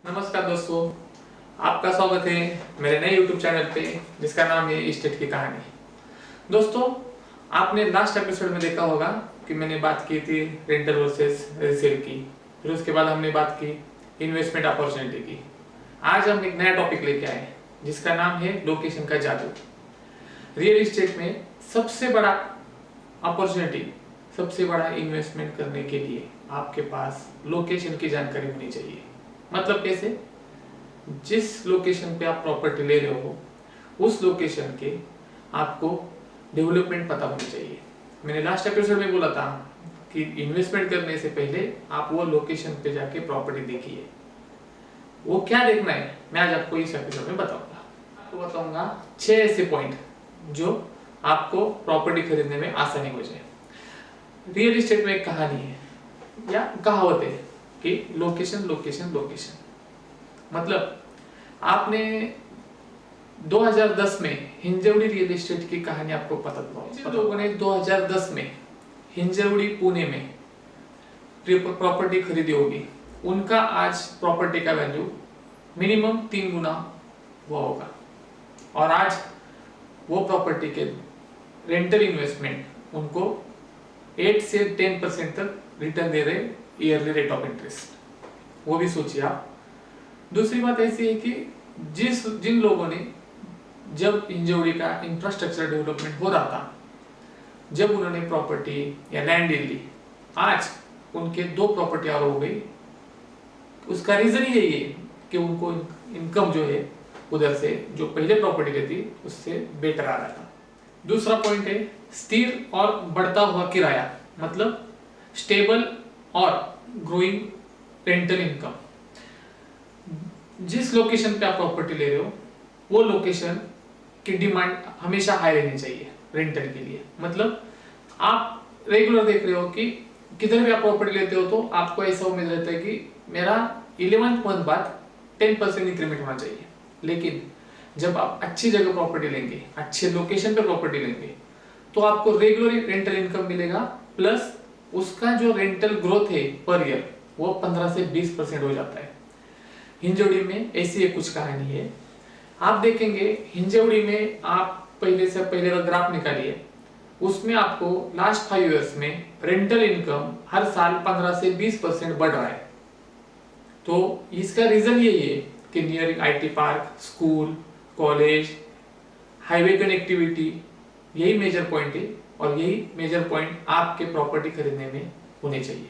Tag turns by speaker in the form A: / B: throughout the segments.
A: नमस्कार दोस्तों, आपका स्वागत है मेरे नए YouTube चैनल पे जिसका नाम है इस्टेट की कहानी। दोस्तों, आपने लास्ट एपिसोड में देखा होगा कि मैंने बात की थी रेंटल वर्सेस रीसेल की, फिर उसके बाद हमने बात की इन्वेस्टमेंट अपॉर्चुनिटी की। आज हम एक नया टॉपिक लेके आए जिसका नाम है लोकेशन का जादू। रियल इस्टेट में सबसे बड़ा अपॉर्चुनिटी, सबसे बड़ा इन्वेस्टमेंट करने के लिए आपके पास लोकेशन की जानकारी होनी चाहिए। मतलब कैसे? जिस लोकेशन पे आप प्रॉपर्टी ले रहे हो उस लोकेशन के आपको डेवलपमेंट पता होनी चाहिए। मैंने लास्ट एपिसोड में बोला था कि इन्वेस्टमेंट करने से पहले आप वो लोकेशन पे जाके प्रॉपर्टी देखिए। वो क्या देखना है मैं आज आपको इस एपिसोड में बताऊंगा। आपको बताऊंगा 6 ऐसे पॉइंट जो आपको प्रॉपर्टी खरीदने में आसानी हो जाए। रियल एस्टेट में एक कहानी है या कहावत है कि लोकेशन लोकेशन लोकेशन। मतलब आपने 2010 में हिंजवड़ी रियल एस्टेट की कहानी आपको पता होगा। लोगों ने 2010 में हिंजवड़ी पुणे में प्रॉपर्टी खरीदी होगी, उनका आज प्रॉपर्टी का वैल्यू मिनिमम 3 गुना हुआ होगा। और आज वो प्रॉपर्टी के रेंटल इन्वेस्टमेंट उनको 8 से 10% तक रिटर्न दे रहे ईयरली रेट ऑफ इंटरेस्ट। वो भी सोचिए आप। दूसरी बात ऐसी है कि जिन लोगों ने जब हिंजवड़ी का इंफ्रास्ट्रक्चर डेवलपमेंट हो रहा था, जब उन्होंने प्रॉपर्टी या लैंड डील ली, आज उनके 2 प्रॉपर्टी और हो गई। उसका रीजन ही यही है कि उनको इनकम जो है उधर से जो पहले प्रॉपर्टी लेती उससे बेटर आ रहा था। दूसरा पॉइंट है स्थिर और बढ़ता हुआ किराया, मतलब स्टेबल और ग्रोइंग रेंटल इनकम। जिस लोकेशन पे आप प्रॉपर्टी ले रहे हो वो लोकेशन की डिमांड हमेशा हाई रहनी चाहिए रेंटल के लिए। मतलब आप रेगुलर देख रहे हो कि किधर भी आप प्रॉपर्टी लेते हो तो आपको ऐसा उम्मीद रहता है कि मेरा 11th मंथ बाद 10% इंक्रीमेंट होना चाहिए। लेकिन जब आप अच्छी जगह प्रॉपर्टी लेंगे, अच्छे लोकेशन पे प्रॉपर्टी लेंगे, तो आपको रेगुलर रेंटल इनकम मिलेगा, प्लस उसका जो रेंटल ग्रोथ है पर ईयर वो 15 से 20% हो जाता है। हिंजवड़ी में ऐसी एक कुछ कहानी है। आप देखेंगे हिंजवड़ी में आप पहले से पहले का ग्राफ निकालिए, उसमें आपको लास्ट 5 इयर्स में रेंटल इनकम हर साल 15 से 20% बढ़ रहा है। तो इसका रीजन यही है कि nearing IT park, school, college, highway connectivity, यही मेजर पॉइंट है और यही मेजर पॉइंट आपके प्रॉपर्टी खरीदने में होने चाहिए।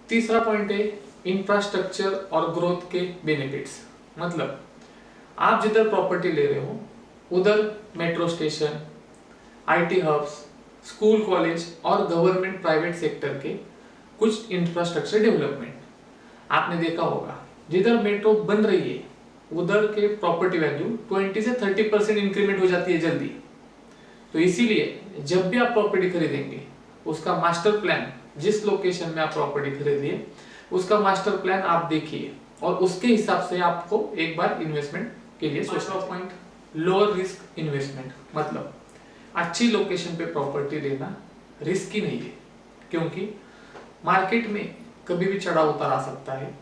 A: तीसरा पॉइंट है इंफ्रास्ट्रक्चर और ग्रोथ के बेनिफिट्स। मतलब आप जिधर प्रॉपर्टी ले रहे हो उधर metro station, IT hubs, school, college और गवर्नमेंट प्राइवेट सेक्टर के कुछ इंफ्रास्ट्रक्चर डेवलपमेंट आपने देखा होगा। जिधर मेट्रो बन रही है उधर के प्रॉपर्टी वैल्यू 20 से 30% इंक्रीमेंट हो जाती है जल्दी। तो इसीलिए जब भी आप प्रॉपर्टी खरीदेंगे उसका मास्टर प्लान, जिस लोकेशन में आप प्रॉपर्टी खरीदिए उसका मास्टर प्लान आप देखिए और उसके हिसाब से आपको एक बार इन्वेस्टमेंट के लिए सोचना। Point lower risk investment. मतलब अच्छी लोकेशन पे प्रॉपर्टी लेना रिस्की नहीं है, क्योंकि मार्केट में कभी भी चढ़ाव उतार आ सकता है।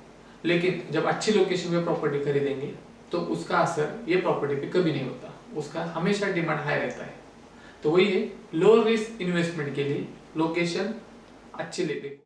A: लेकिन जब अच्छी लोकेशन पे प्रॉपर्टी खरीदेंगे तो उसका असर ये प्रॉपर्टी पे कभी नहीं होता, उसका हमेशा डिमांड हाई रहता है। तो वही है लोअर रिस्क इन्वेस्टमेंट के लिए लोकेशन अच्छी लेते।